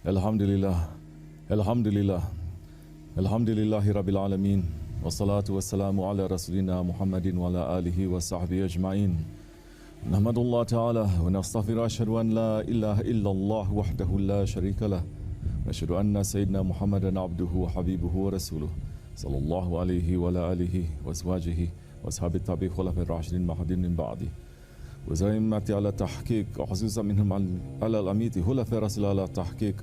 Alhamdulillah, Alhamdulillah, Alhamdulillahi Rabbil Alameen, wa salatu wa salamu ala Rasulina Muhammadin wa ala alihi wa sahbihi ajma'in. Nahmadullah ta'ala wa nastaghfiru ashhadu an la ilaha illallah wahdahu la sharika lah wa ashhadu anna sayyidina Muhammadan abduhu wa habibuhu wa rasuluh sallallahu alayhi wa ala alihi wa azwajihi wa ashabi tabi'i khulafa ar-rashidin mahdin min ba'di wa zaimati ala tahqiq wa khususan minhum ala al-amiti khulafa rasul ala tahqiq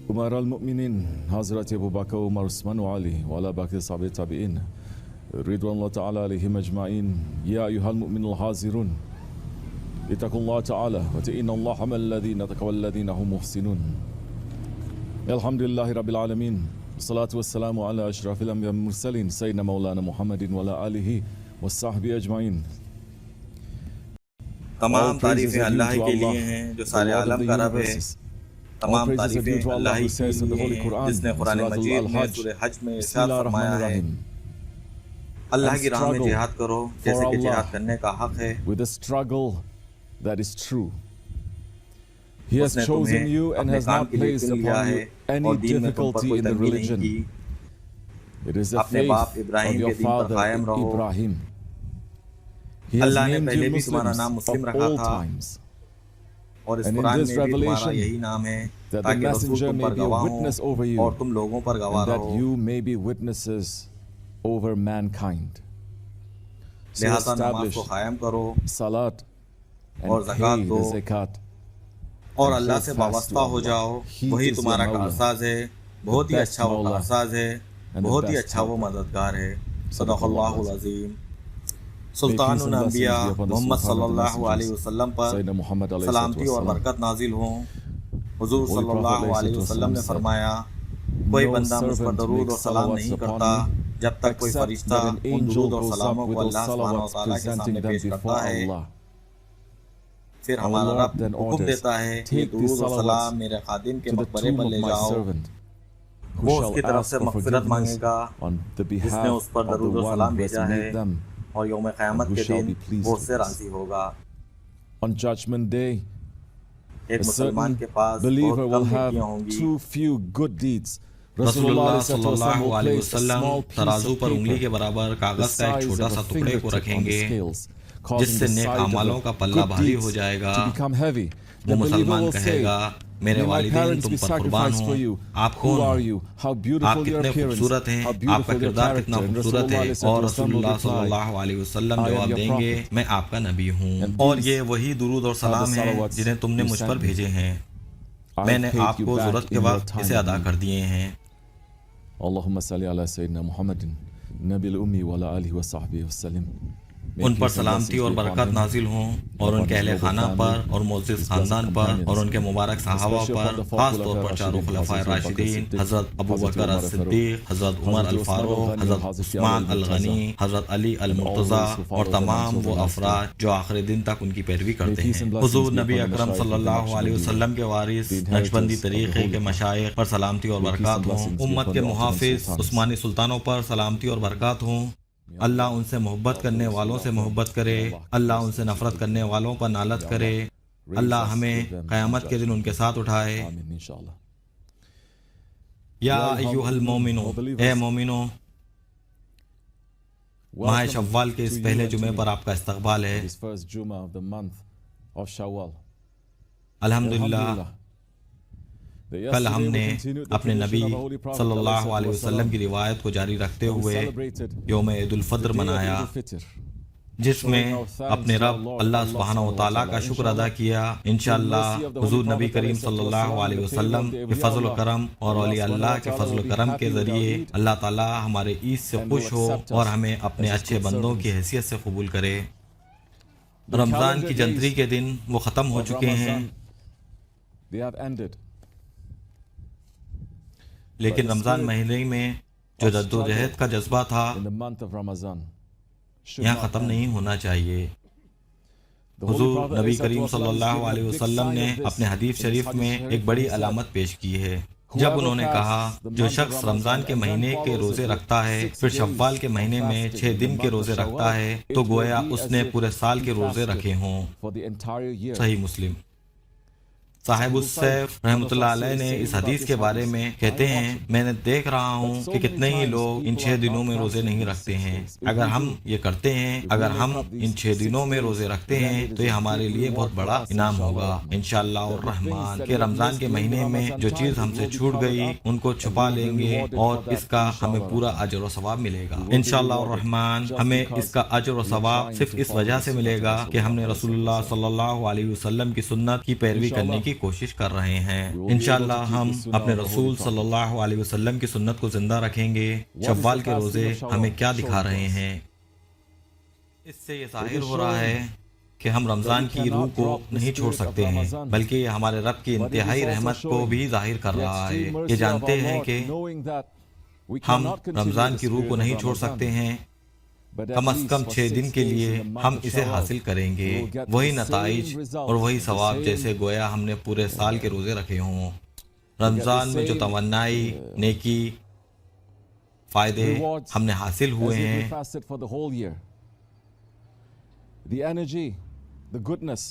Umar al-Mu'minin Hazrat Abu Bakr Umar Usman wa Ali wa ala baqi sahabi tabi'in ridwanullah ta'ala alayhim ajma'in. Ya ayyuhal mu'minul hazirun اتقوا الله تعالى واتقوا الله مع الذين اتقوا والذين هم محسنون. الحمد لله رب العالمين والصلاة والسلام على أشرف الأنبياء والمرسلين سيدنا مولانا محمد وعلى آله وصحبه أجمعين. تمام تعریفیں اللہ کے لیے ہیں جو سارے عالم کا رب ہے. تمام تعریفیں اللہ ہی کے لیے ہیں جس نے قرآن مجید میں سورہ حج میں ارشاد فرمایا ہے اللہ کی راہ میں جہاد کرو جیسے کہ جہاد کرنے کا حق ہے. With a struggle that is true. He has chosen you and has not placed upon you any difficulty in the religion. It is the faith of your father Ibrahim. He has named you Muslims of all times. And in this revelation, that the messenger may be a witness over you, and that you may be witnesses over mankind. So establish salat اور زکات دو اور اللہ سے وابستہ ہو جاؤ. وہی تمہارا کارساز ہے. بہت ہی اچھا وہ کارساز ہے. بہت ہی اچھا وہ مددگار ہے. صدق اللہ العظیم. سلطان الانبیاء محمد صلی اللہ علیہ وسلم پر سلامتی اور برکت نازل ہوں. حضور صلی اللہ علیہ وسلم نے فرمایا کوئی بندہ مجھ پر درود اور سلام نہیں کرتا جب تک کوئی فرشتہ ان درود اور سلاموں کو اللہ سبحانہ و تعالیٰ کے سامنے پیش کرتا ہے. پھر ہمارا رب حکم دیتا ہے کہ درود و سلام میرے خادم کے مقبرے پر لے جاؤ. وہ اس کی طرف سے مغفرت مانگے گا جس نے اس پر درود و سلام بھیجا ہے اور یوم قیامت کے دن وہ اس سے راضی ہوگا. On Judgment Day, ایک مسلمان کے پاس believer بہت will کم have نیکیاں ہوں گی. too few good deeds. رسول اللہ صلی اللہ علیہ وسلم ترازو پر انگلی کے برابر کاغذ کا ایک چھوٹا سا ٹکڑے کو رکھیں گے جس سے نیک اعمالوں کا پلہ بھاری ہو جائے گا. وہ مسلمان کہے گا میرے والدین تم پر قربان ہوں. آپ کون ہو؟ آپ کتنے خوبصورت ہیں. آپ کا کردار کتنا خوبصورت ہے. اور رسول اللہ صلی اللہ علیہ وسلم جواب دیں گے میں آپ کا نبی ہوں اور یہ وہی درود اور سلام ہیں جنہیں تم نے مجھ پر بھیجے ہیں. میں نے آپ کو ضرورت کے وقت اسے ادا کر دیے ہیں. اللہم صلی علی سیدنا محمد نبی الامی وعلی آلہ وصحبہ وسلم. ان پر سلامتی اور برکات نازل ہوں اور ان کے اہل خانہ پر اور معزز خاندان پر اور ان کے مبارک صحابہ پر، خاص طور پر چاروں خلفائے راشدین حضرت ابو بکر الصدیق، حضرت عمر الفاروق، حضرت عثمان الغنی، حضرت علی المرتضیٰ اور تمام وہ افراد جو آخر دن تک ان کی پیروی کرتے ہیں. حضور نبی اکرم صلی اللہ علیہ وسلم کے وارث نقشبندی طریقے کے مشائخ پر سلامتی اور برکات ہوں. امت کے محافظ عثمانی سلطانوں پر سلامتی اور برکات ہوں. اللہ ان سے محبت کرنے والوں سے محبت کرے. اللہ ان سے نفرت کرنے والوں پر نالت کرے. اللہ ہمیں قیامت کے دن ان کے ساتھ اٹھائے. یا ایھا المومنو، اے مومنو، ماہ شوال کے اس پہلے جمعے پر آپ کا استقبال ہے. الحمدللہ کل ہم نے اپنے نبی صلی اللہ علیہ وسلم کی روایت کو جاری رکھتے ہوئے یوم عید الفطر منایا، جس میں اپنے رب اللہ سبحانہ و تعالیٰ کا شکر ادا کیا. انشاءاللہ حضور نبی کریم صلی اللہ علیہ وسلم کے فضل و کرم اور اولیاء اللہ کے فضل و کرم کے ذریعے اللہ تعالیٰ ہمارے عید سے خوش ہو اور ہمیں اپنے اچھے بندوں کی حیثیت سے قبول کرے. رمضان کی جنتری کے دن وہ ختم ہو چکے ہیں، لیکن رمضان مہینے میں جو جد و جہد کا جذبہ تھا یہاں ختم نہیں ہونا چاہیے. حضور نبی کریم صلی اللہ علیہ وسلم نے اپنے حدیث شریف میں ایک بڑی علامت پیش کی ہے جب انہوں نے کہا جو شخص رمضان کے مہینے کے روزے رکھتا ہے پھر شوال کے مہینے میں 6 دن کے روزے رکھتا ہے تو گویا اس نے پورے سال کے روزے رکھے ہوں. صحیح مسلم. صاحب السیف رحمۃ اللہ علیہ نے اس حدیث کے بارے میں کہتے ہیں، میں نے دیکھ رہا ہوں کہ کتنے ہی لوگ ان 6 دنوں میں روزے نہیں رکھتے ہیں۔ اگر ہم یہ کرتے ہیں، اگر ہم ان 6 دنوں میں روزے رکھتے ہیں تو یہ ہمارے لیے بہت بڑا انعام ہوگا انشاءاللہ الرحمن، کہ رمضان کے مہینے میں جو چیز ہم سے چھوٹ گئی ان کو چھپا لیں گے اور اس کا ہمیں پورا اجر و ثواب ملے گا انشاءاللہ الرحمن۔ ہمیں اس کا اجر و ثواب صرف اس وجہ سے ملے گا کہ ہم نے رسول اللہ صلی اللہ علیہ وسلم کی سنت کی پیروی کرنے کی کوشش کر رہے ہیں۔ انشاءاللہ ہم اپنے رسول صلی اللہ علیہ وسلم کی سنت کو زندہ رکھیں گے۔ شوال کے روزے ہمیں کیا دکھا رہے ہیں؟ اس سے یہ ظاہر ہو رہا ہے کہ ہم رمضان کی روح کو نہیں چھوڑ سکتے ہیں، بلکہ یہ ہمارے رب کی انتہائی رحمت کو بھی ظاہر کر رہا ہے۔ یہ جانتے ہیں کہ ہم رمضان کی روح کو نہیں چھوڑ سکتے ہیں، کم از کم 6 دن کے لیے ہم اسے حاصل کریں گے، وہی نتائج اور وہی ثواب جیسے گویا ہم نے پورے سال کے روزے رکھے ہوں۔ رمضان میں جو توانائی، نیکی، فائدے ہم نے حاصل ہوئے ہیں، the energy, the goodness,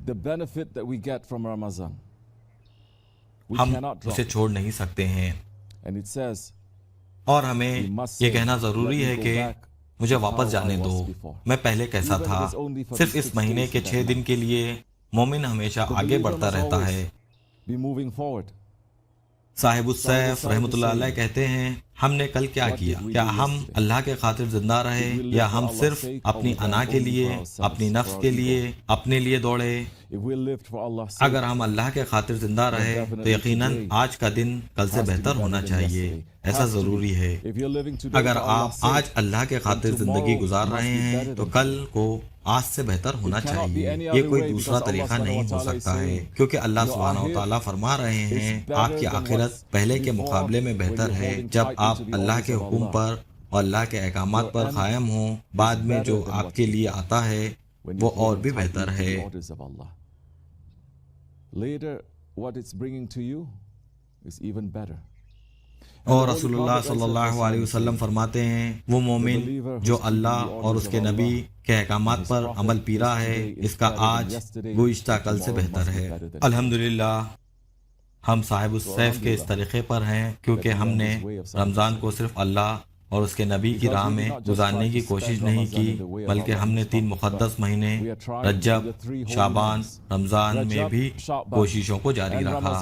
the benefit that we get from Ramadan, we ہم cannot drop. اسے چھوڑ نہیں سکتے ہیں، And it says, اور ہمیں یہ کہنا ضروری ہے کہ مجھے واپس جانے دو، میں پہلے کیسا تھا۔ صرف اس مہینے کے 6 دن کے لیے مومن ہمیشہ آگے بڑھتا رہتا ہے۔ be moving forward. صاحب السیف رحمۃ اللہ علیہ کہتے ہیں، ہم نے کل کیا کیا؟ کیا ہم اللہ کے خاطر زندہ رہے یا ہم صرف اپنی انا کے لیے، اپنی نفس کے لیے، اپنے لیے دوڑے؟ If we lived for Allah's sake, اگر ہم اللہ کے خاطر زندہ رہے تو یقیناً آج کا دن کل سے بہتر ہونا چاہیے، ایسا ضروری ہے۔ if you're living today اگر for آپ Allah's sake, آج اللہ کے خاطر زندگی گزار رہے ہیں تو کل کو آج سے بہتر ہونا چاہیے۔ یہ کوئی دوسرا طریقہ نہیں ہو سکتا ہے، کیونکہ اللہ سبحانہ و تعالیٰ فرما رہے ہیں آپ کی آخرت پہلے کے مقابلے میں بہتر ہے جب آپ اللہ کے حکم پر اور اللہ کے احکامات پر قائم ہوں۔ بعد میں جو آپ کے لیے آتا ہے وہ اور بھی بہتر ہے۔ orders of Allah. Later, what it's bringing to you is even better. اور رسول اللہ صلی اللہ علیہ وسلم فرماتے ہیں، وہ مومن جو اللہ اور اس کے نبی کے احکامات پر عمل پیرا ہے، اس کا آج گزشتہ کل سے بہتر ہے۔ الحمدللہ ہم صاحب السیف کے اس طریقے پر ہیں کیونکہ ہم نے رمضان کو صرف اللہ اور اس کے نبی کی راہ میں گزارنے کی کوشش نہیں کی، بلکہ ہم نے 3 مقدس مہینے رجب، شعبان، رمضان میں بھی کوششوں کو جاری رکھا۔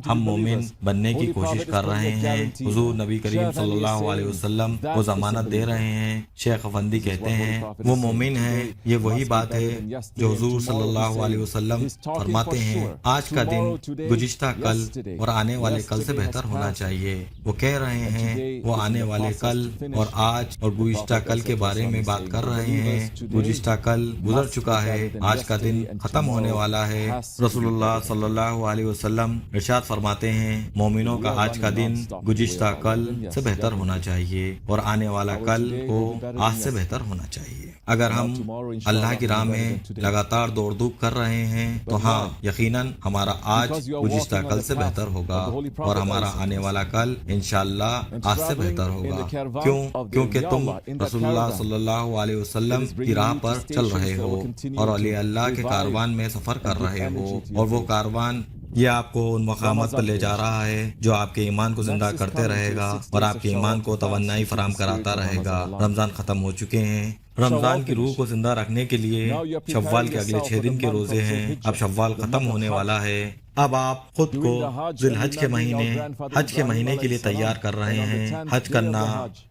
ہم مومن بننے کی کوشش کر رہے ہیں۔ حضور نبی کریم صلی اللہ علیہ وسلم کو ضمانت دے رہے ہیں۔ شیخ افندی کہتے ہیں وہ مومن ہیں۔ یہ وہی بات ہے جو حضور صلی اللہ علیہ وسلم فرماتے ہیں، آج کا دن گزشتہ کل اور آنے والے کل سے بہتر ہونا چاہیے۔ وہ کہہ رہے ہیں وہ آنے والے کل اور آج اور گزشتہ کل کے بارے میں بات کر رہے ہیں۔ گزشتہ کل گزر چکا ہے، آج کا دن ختم ہونے والا ہے۔ رسول اللہ صلی اللہ علیہ وسلم ارشاد فرماتے ہیں مومنوں کا آج کا دن گزشتہ کل سے بہتر ہونا چاہیے اور آنے والا کل کو آج سے بہتر ہونا چاہیے۔ اگر ہم اللہ کی راہ میں لگاتار دوڑ دھوپ کر رہے ہیں تو ہاں یقیناً ہمارا آج گزشتہ کل سے بہتر ہوگا اور ہمارا آنے والا کل انشاءاللہ آج سے بہتر ہوگا۔ کیونکہ تم رسول اللہ صلی اللہ علیہ وسلم کی راہ پر چل رہے ہو اور اولیاء اللہ کے کاروان میں سفر کر رہے ہو، اور وہ کاروان یہ آپ کو ان مقامات پر لے جا رہا ہے جو آپ کے ایمان کو زندہ کرتے رہے گا اور آپ کے ایمان کو توانائی فراہم کراتا رہے گا۔ رمضان ختم ہو چکے ہیں، رمضان کی روح کو زندہ رکھنے کے لیے شوال کے اگلے 6 دن کے روزے ہیں۔ اب شوال ختم ہونے والا ہے، اب آپ خود کو ذی الحج کے مہینے، حج کے مہینے کے لیے تیار کر رہے ہیں۔ حج کرنا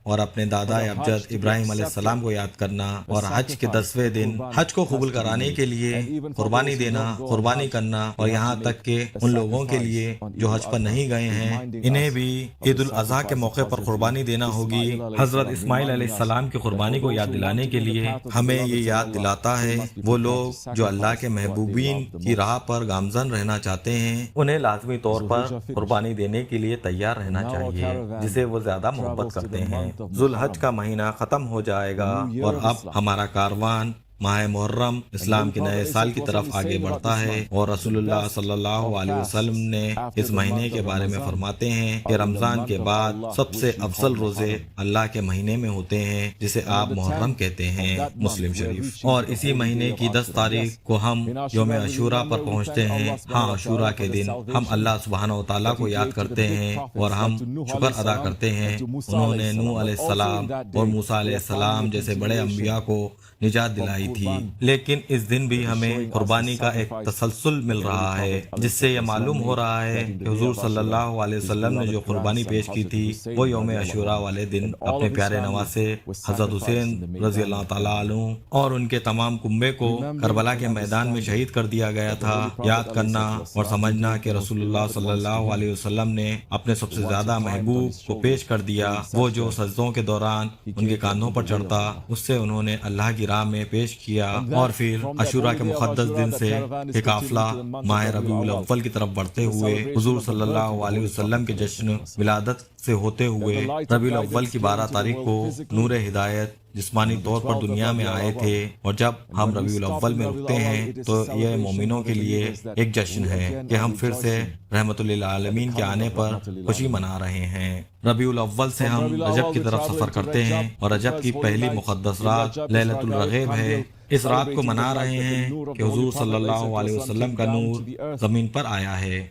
اور اپنے دادا ابجد ابراہیم علیہ السلام کو یاد کرنا اور حج کے 10ویں دن حج کو قبول کرانے کے لیے قربانی دینا، قربانی کرنا، اور یہاں تک کہ ان لوگوں کے لیے جو حج پر نہیں گئے ہیں انہیں بھی عید الاضحیٰ کے موقع پر قربانی دینا ہوگی۔ حضرت اسماعیل علیہ السلام کی قربانی کو یاد دلانے کے لیے ہمیں یہ یاد دلاتا ہے وہ لوگ جو اللہ کے محبوبین کی راہ پر گامزن رہنا چاہتے ہیں انہیں لازمی طور پر قربانی دینے کے لیے تیار رہنا چاہیے جسے وہ زیادہ محبت کرتے ہیں۔ ذو الحج کا مہینہ ختم ہو جائے گا اور اب ہمارا کاروان ماہ محرم اسلام کے نئے سال کی طرف آگے بڑھتا ہے، اور رسول اللہ صلی اللہ علیہ وسلم نے اس مہینے کے بارے میں فرماتے ہیں کہ رمضان کے بعد سب سے افضل روزے اللہ کے مہینے میں ہوتے ہیں، جسے آپ محرم کہتے ہیں، مسلم شریف۔ اور اسی مہینے کی 10 تاریخ کو ہم یوم عاشوراء پر پہنچتے ہیں۔ ہاں، عاشوراء کے دن ہم اللہ سبحانہ و تعالیٰ کو یاد کرتے ہیں اور ہم شکر ادا کرتے ہیں۔ انہوں نے نوح علیہ السلام اور موسیٰ علیہ السلام جیسے بڑے انبیاء کو نجات دلائی تھی، لیکن اس دن بھی ہمیں قربانی کا ایک تسلسل مل رہا ہے، جس سے یہ معلوم ہو رہا ہے کہ حضور صلی اللہ علیہ وسلم نے جو قربانی پیش کی تھی وہ یوم عاشوراء والے دن اپنے پیارے نواسے حضرت حسین رضی اللہ تعالیٰ عنہ اور ان کے تمام کنبے کو کربلا کے میدان میں شہید کر دیا گیا تھا۔ یاد کرنا اور سمجھنا کہ رسول اللہ صلی اللہ علیہ وسلم نے اپنے سب سے زیادہ محبوب کو پیش کر دیا، وہ جو سجدوں کے دوران ان کے کاندھوں پر چڑھتا، اس سے انہوں نے اللہ کی راہ میں پیش کیا۔ اور پھر عاشوراء کے مقدس دن سے ایک قافلہ ماہ ربیع الاول کی طرف بڑھتے ہوئے حضور صلی اللہ علیہ وسلم کے جشن ولادت سے ہوتے ہوئے ربیع الاول کی 12 تاریخ کو نور ہدایت جسمانی طور پر دنیا میں آئے تھے، اور جب ہم ربیع الاول میں رکتے ہیں تو یہ مومنوں کے لیے ایک جشن ہے کہ ہم پھر سے رحمت للعالمین کے آنے پر خوشی منا رہے ہیں۔ ربیع الاول سے ہم رجب کی طرف سفر کرتے ہیں، اور رجب کی پہلی مقدس رات لیلۃ الرغیب ہے۔ اس رات کو منا رہے ہیں کہ حضور صلی اللہ علیہ وسلم کا نور زمین پر آیا ہے،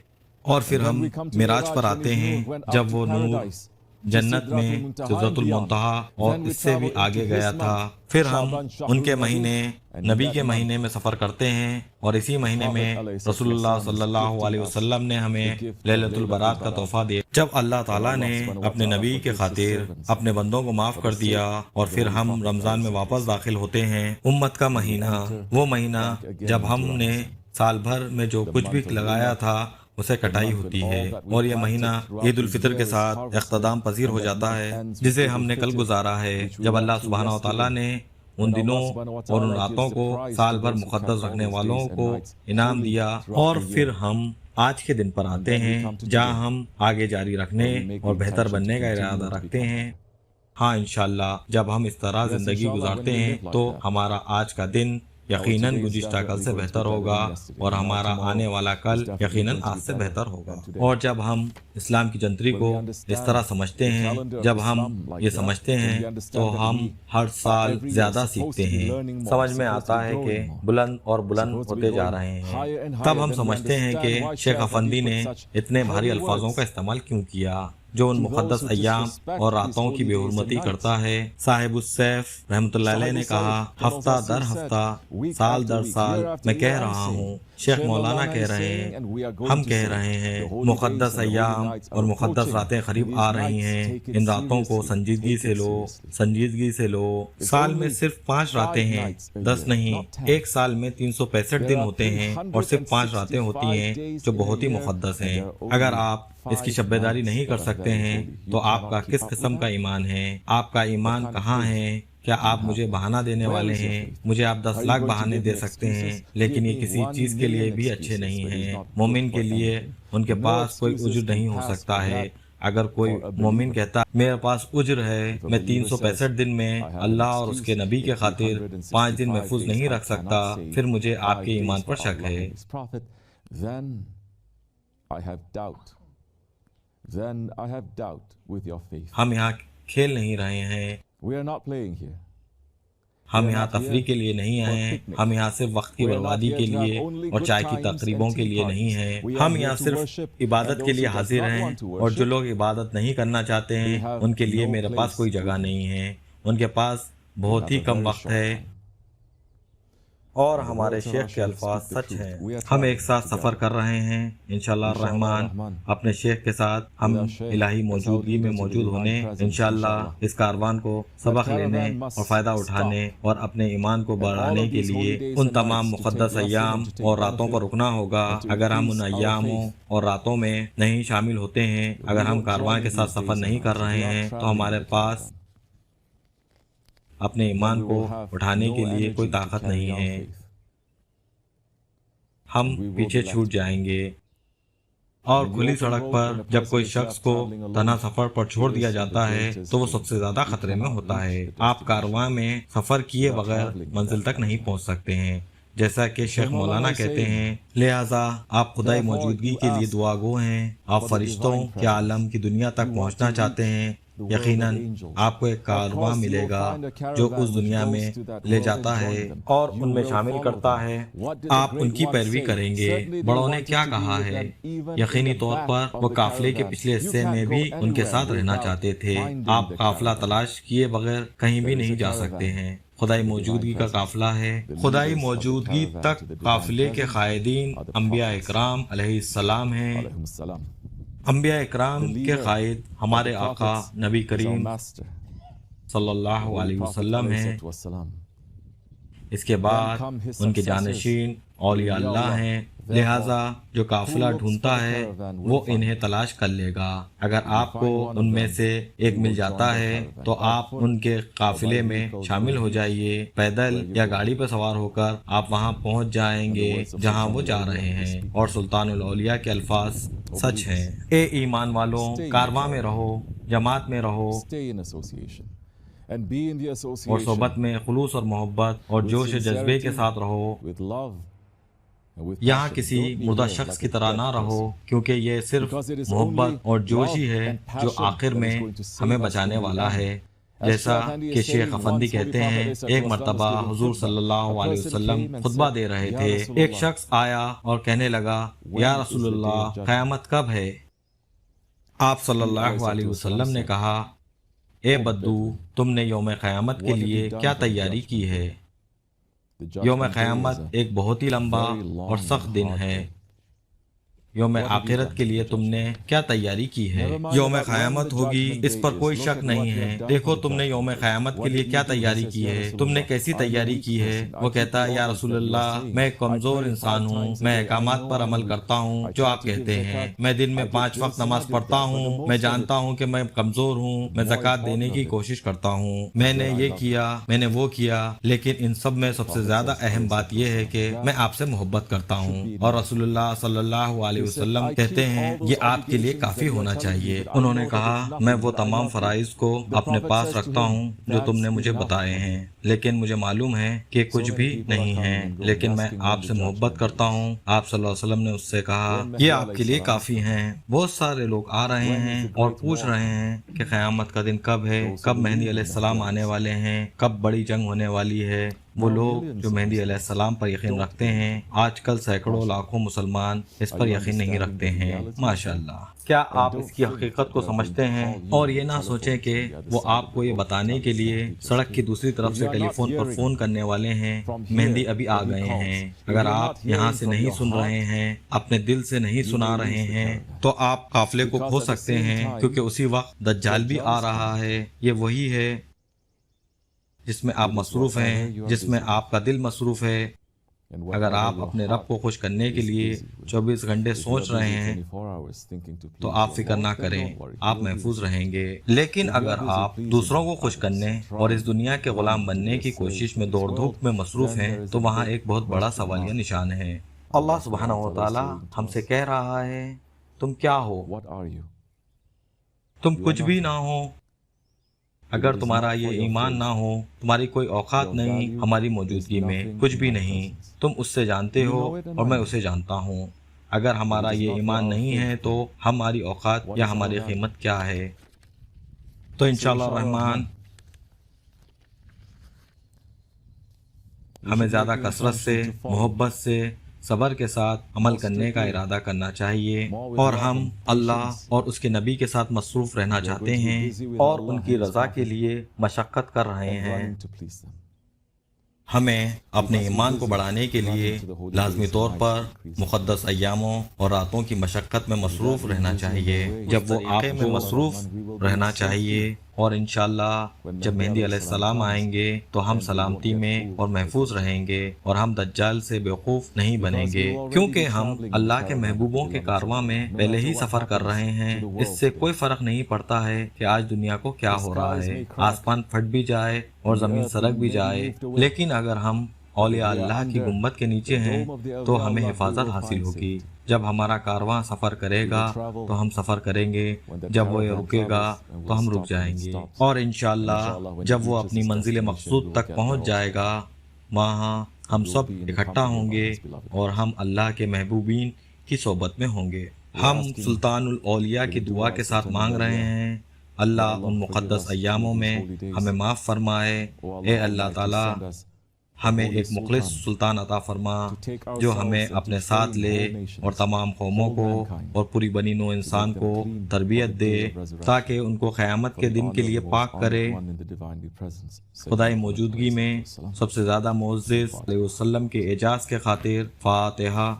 اور پھر ہم معراج پر آتے ہیں، جب وہ نور جنت میں سدرۃ المنتہا اور اس سے بھی آگے گیا تھا۔ پھر ہم ان کے مہینے نبی کے مہینے میں سفر کرتے ہیں، اور اسی مہینے میں رسول اللہ صلی اللہ علیہ وسلم نے ہمیں لیلۃ البرات کا تحفہ دیا، جب اللہ تعالیٰ نے اپنے نبی کے خاطر اپنے بندوں کو معاف کر دیا، اور پھر ہم رمضان میں واپس داخل ہوتے ہیں۔ امت کا مہینہ، وہ مہینہ جب ہم نے سال بھر میں جو کچھ بھی لگایا تھا اسے کٹائی ہوتی ہے، اور یہ مہینہ عید الفطر کے ساتھ اختتام پذیر ہو جاتا ہے، جسے ہم نے کل گزارا ہے، جب اللہ سبحانہ و تعالیٰ نے ان دنوں اور ان راتوں کو سال بھر مقدس رکھنے والوں کو انعام دیا۔ اور پھر ہم آج کے دن پر آتے ہیں، جہاں ہم آگے جاری رکھنے اور بہتر بننے کا ارادہ رکھتے ہیں۔ ہاں، انشاءاللہ جب ہم اس طرح زندگی گزارتے ہیں تو ہمارا آج کا دن یقیناً گزشتہ کل سے بہتر ہوگا، اور ہمارا آنے والا کل یقیناً آج سے بہتر ہوگا۔ اور جب ہم اسلام کی جنتری کو اس طرح سمجھتے ہیں، جب ہم یہ سمجھتے ہیں تو ہم ہر سال زیادہ سیکھتے ہیں۔ سمجھ میں آتا ہے کہ بلند اور بلند ہوتے جا رہے ہیں۔ تب ہم سمجھتے ہیں کہ شیخ افندی نے اتنے بھاری الفاظوں کا استعمال کیوں کیا، جو ان مقدس ایام اور راتوں کی بے حرمتی کرتا ہے۔ صاحب السیف رحمۃ اللہ علیہ نے کہا، ہفتہ در ہفتہ، سال در سال میں کہہ رہا ہوں، شیخ مولانا کہہ رہے ہیں، ہم کہہ رہے ہیں، مقدس ایام اور مقدس راتیں قریب آ رہی ہیں، ان راتوں کو سنجیدگی سے لو، سنجیدگی سے لو۔ سال میں صرف 5 راتیں ہیں، 10 نہیں، ایک سال میں 365 دن ہوتے ہیں، اور صرف 5 راتیں ہوتی ہیں جو بہت ہی مقدس ہیں۔ اگر آپ اس کی شبیداری نہیں کر سکتے ہیں تو آپ کا کس قسم کا ایمان ہے؟ آپ کا ایمان کہاں ہے؟ کیا آپ مجھے بہانہ دینے والے ہیں؟ مجھے آپ 10 لاکھ بہانے دے سکتے ہیں، لیکن یہ کسی چیز کے لیے بھی اچھے نہیں ہیں۔ مومن کے لیے ان کے پاس کوئی عذر نہیں ہو سکتا ہے۔ اگر کوئی مومن کہتا میرے پاس عذر ہے، میں 365 دن میں اللہ اور اس کے نبی کے خاطر 5 دن محفوظ نہیں رکھ سکتا، پھر مجھے آپ کے ایمان پر شک ہے۔ ہم یہاں کھیل نہیں رہے ہیں، ہم یہاں تفریح کے لیے نہیں آئے ہیں، ہم یہاں صرف وقت کی بربادی کے لیے اور چائے کی تقریبوں کے لیے نہیں ہیں، ہم یہاں صرف عبادت کے لیے حاضر ہیں، اور جو لوگ عبادت نہیں کرنا چاہتے ہیں ان کے لیے میرے پاس کوئی جگہ نہیں ہے، ان کے پاس بہت ہی کم وقت ہے۔ اور ہمارے شیخ کے الفاظ سچ ہیں۔ ہم ایک ساتھ سفر کر رہے ہیں، انشاءاللہ الرحمن اپنے شیخ کے ساتھ ہم الہی موجودگی میں موجود ہونے، انشاءاللہ اس کاروان کو سبق لینے اور فائدہ اٹھانے اور اپنے ایمان کو بڑھانے کے لیے ان تمام مقدس ایام اور راتوں پر رکنا ہوگا۔ اگر ہم ان ایاموں اور راتوں میں نہیں شامل ہوتے ہیں، اگر ہم کاروان کے ساتھ سفر نہیں کر رہے ہیں، تو ہمارے پاس اپنے ایمان کو اٹھانے کے لیے کوئی طاقت نہیں ہے، ہم پیچھے چھوٹ جائیں گے۔ اور کھلی سڑک پر جب کوئی شخص کو تنہا سفر پر چھوڑ دیا جاتا ہے تو وہ سب سے زیادہ خطرے میں ہوتا ہے۔ آپ کارواں میں سفر کیے بغیر منزل تک نہیں پہنچ سکتے ہیں، جیسا کہ شیخ مولانا کہتے ہیں، لہٰذا آپ خدائی موجودگی کے لیے دعا گو ہیں۔ آپ فرشتوں کے عالم کی دنیا تک پہنچنا چاہتے ہیں، یقیناً آپ کو ایک کارواں ملے گا جو اس دنیا میں لے جاتا ہے اور ان میں شامل کرتا ہے۔ آپ ان کی پیروی کریں گے۔ بڑوں نے کیا کہا ہے؟ یقینی طور پر وہ قافلے کے پچھلے حصے میں بھی ان کے ساتھ رہنا چاہتے تھے۔ آپ قافلہ تلاش کیے بغیر کہیں بھی نہیں جا سکتے ہیں۔ خدائی موجودگی کا قافلہ ہے۔ خدائی موجودگی تک قافلے کے قائدین انبیاء اکرام علیہ السلام ہیں۔ انبیاء اکرام کے قائد ہمارے آقا نبی کریم صلی اللہ علیہ وسلم ہیں۔ اس کے بعد ان کے جانشین اولیاء اللہ ہیں، لہٰذا جو قافلہ ڈھونڈتا ہے وہ انہیں تلاش کر لے گا۔ اگر آپ کو ان میں سے ایک مل جاتا ہے تو آپ ان کے قافلے میں شامل ہو جائیے۔ پیدل یا گاڑی پر سوار ہو کر آپ وہاں پہنچ جائیں گے جہاں وہ جا رہے ہیں، اور سلطان الاولیاء کے الفاظ سچ ہیں۔ اے ایمان والوں، کارواں میں رہو، جماعت میں رہو، اور صحبت میں خلوص اور محبت اور جوش جذبے کے ساتھ رہو۔ یہاں کسی مردہ شخص کی طرح نہ رہو، کیونکہ یہ صرف محبت اور جوش ہی ہے جو آخر میں ہمیں بچانے والا ہے۔ جیسا کہ شیخ افندی کہتے ہیں، ایک مرتبہ حضور صلی اللہ علیہ وسلم خطبہ دے رہے تھے، ایک شخص آیا اور کہنے لگا، یا رسول اللہ، قیامت کب ہے؟ آپ صلی اللہ علیہ وسلم نے کہا، اے بدو، تم نے یوم قیامت کے لیے کیا تیاری کی ہے؟ یوم قیامت ایک بہت ہی لمبا اور سخت دن ہے۔ یوم آخرت کے لیے تم نے کیا تیاری کی ہے؟ یوم قیامت ہوگی، اس پر کوئی شک نہیں ہے۔ دیکھو تم نے یوم قیامت کے لیے کیا تیاری کی ہے، تم نے کیسی تیاری کی ہے؟ وہ کہتا ہے، یا رسول اللہ، میں ایک کمزور انسان ہوں، میں احکامات پر عمل کرتا ہوں جو آپ کہتے ہیں، میں دن میں 5 وقت نماز پڑھتا ہوں، میں جانتا ہوں کہ میں کمزور ہوں، میں زکوٰۃ دینے کی کوشش کرتا ہوں، میں نے یہ کیا، میں نے وہ کیا، لیکن ان سب میں سب سے زیادہ اہم بات یہ ہے کہ میں آپ سے محبت کرتا ہوں۔ اور رسول اللہ صلی اللہ علیہ وسلم کہتے ہیں، یہ آپ کے لیے کافی ہونا چاہیے۔ انہوں نے کہا، میں وہ تمام فرائض کو اپنے پاس رکھتا ہوں جو تم نے مجھے بتائے ہیں، لیکن مجھے معلوم ہے کہ کچھ بھی نہیں ہے، لیکن میں آپ سے محبت کرتا ہوں۔ آپ صلی اللہ علیہ وسلم نے اس سے کہا، یہ آپ کے لیے کافی ہیں۔ بہت سارے لوگ آ رہے ہیں اور پوچھ رہے ہیں کہ قیامت کا دن کب ہے، کب مہدی علیہ السلام آنے والے ہیں، کب بڑی جنگ ہونے والی ہے۔ وہ لوگ جو مہدی علیہ السلام پر یقین رکھتے ہیں، آج کل سینکڑوں لاکھوں مسلمان اس پر یقین نہیں رکھتے ہیں۔ ماشاءاللہ، کیا آپ اس کی حقیقت کو سمجھتے ہیں؟ اور یہ نہ سوچیں کہ وہ آپ کو یہ بتانے کے لیے سڑک کی دوسری طرف سے ٹیلی فون پر فون کرنے والے ہیں، مہدی ابھی آ گئے ہیں۔ اگر آپ یہاں سے نہیں سن رہے ہیں، اپنے دل سے نہیں سنا رہے ہیں، تو آپ قافلے کو کھو سکتے ہیں، کیونکہ اسی وقت دجال بھی آ رہا ہے۔ یہ وہی ہے جس میں آپ مصروف ہیں، جس میں آپ کا دل مصروف ہے۔ اگر آپ اپنے رب کو خوش کرنے کے لیے 24 گھنٹے سوچ رہے ہیں تو آپ فکر نہ کریں، آپ محفوظ رہیں گے۔ لیکن اگر آپ دوسروں کو خوش کرنے اور اس دنیا کے غلام بننے کی کوشش میں دوڑ دھوپ میں مصروف ہیں تو وہاں ایک بہت بڑا سوالیہ نشان ہے۔ اللہ سبحانہ و تعالی ہم سے کہہ رہا ہے، تم کیا ہو؟ تم کچھ بھی نہ ہو۔ اگر تمہارا یہ ایمان نہ ہو، تمہاری کوئی اوقات نہیں ہماری موجودگی میں، کچھ بھی نہیں۔ تم اس سے جانتے ہو اور میں اسے جانتا ہوں۔ اگر ہمارا یہ ایمان نہیں ہے تو ہماری اوقات یا ہماری قیمت کیا ہے؟ تو انشاءاللہ الرحمن ہمیں زیادہ کثرت سے، محبت سے، صبر کے ساتھ عمل کرنے کا ارادہ کرنا چاہیے، اور ہم اللہ اور اس کے نبی کے ساتھ مصروف رہنا چاہتے ہیں اور ان کی رضا کے لیے مشقت کر رہے ہیں۔ ہمیں اپنے ایمان کو بڑھانے کے لیے لازمی طور پر مقدس ایاموں اور راتوں کی مشقت میں مصروف رہنا چاہیے۔ جب وہ آخر میں مصروف رہنا چاہیے، اور انشاءاللہ جب مہدی علیہ السلام آئیں گے تو ہم سلامتی میں اور محفوظ رہیں گے، اور ہم دجال سے بیوقوف نہیں بنیں گے، کیونکہ ہم اللہ کے محبوبوں کے کارواں میں پہلے ہی سفر کر رہے ہیں۔ اس سے کوئی فرق نہیں پڑتا ہے کہ آج دنیا کو کیا ہو رہا ہے، آسمان پھٹ بھی جائے اور زمین سرک بھی جائے، لیکن اگر ہم اولیاء اللہ کی گنبد کے نیچے ہیں تو ہمیں حفاظت حاصل ہوگی۔ جب ہمارا کارواں سفر کرے گا تو ہم سفر کریں گے، جب وہ رکے گا تو ہم رک جائیں گے، اور انشاءاللہ جب وہ اپنی منزل مقصود تک پہنچ جائے گا وہاں ہم سب اکٹھا ہوں گے اور ہم اللہ کے محبوبین کی صحبت میں ہوں گے۔ ہم سلطان الاولیاء کی دعا کے ساتھ مانگ رہے ہیں، اللہ ان مقدس ایاموں میں ہمیں معاف فرمائے۔ اے اللہ تعالیٰ ہمیں ایک مخلص سلطان عطا فرما جو ہمیں اپنے ساتھ لے اور تمام قوموں کو اور پوری بنی نوع انسان کو تربیت دے تاکہ ان کو قیامت کے دن کے لیے پاک کرے۔ خدائی موجودگی میں سب سے زیادہ معزز علیہ وسلم کے اعجاز کے خاطر فاتحہ۔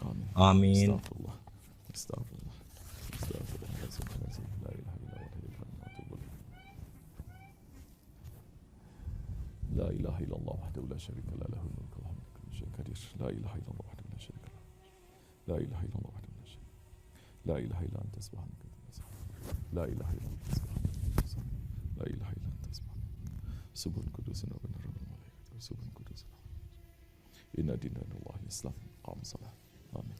آمین۔ لا إله إلا الله وحده لا شريك له له الملك والحمد لله كل شيء قدير لا إله إلا الله وحده لا شريك له لا إله إلا الله وحده لا شريك لا إله إلا أنت سبحانك لا إله إلا أنت سبحانك لا إله إلا أنت سبحانك سبحان قدوس ربنا رب الملائكة سبحان قدوس إن دين الله الإسلام قام الصلاة آمين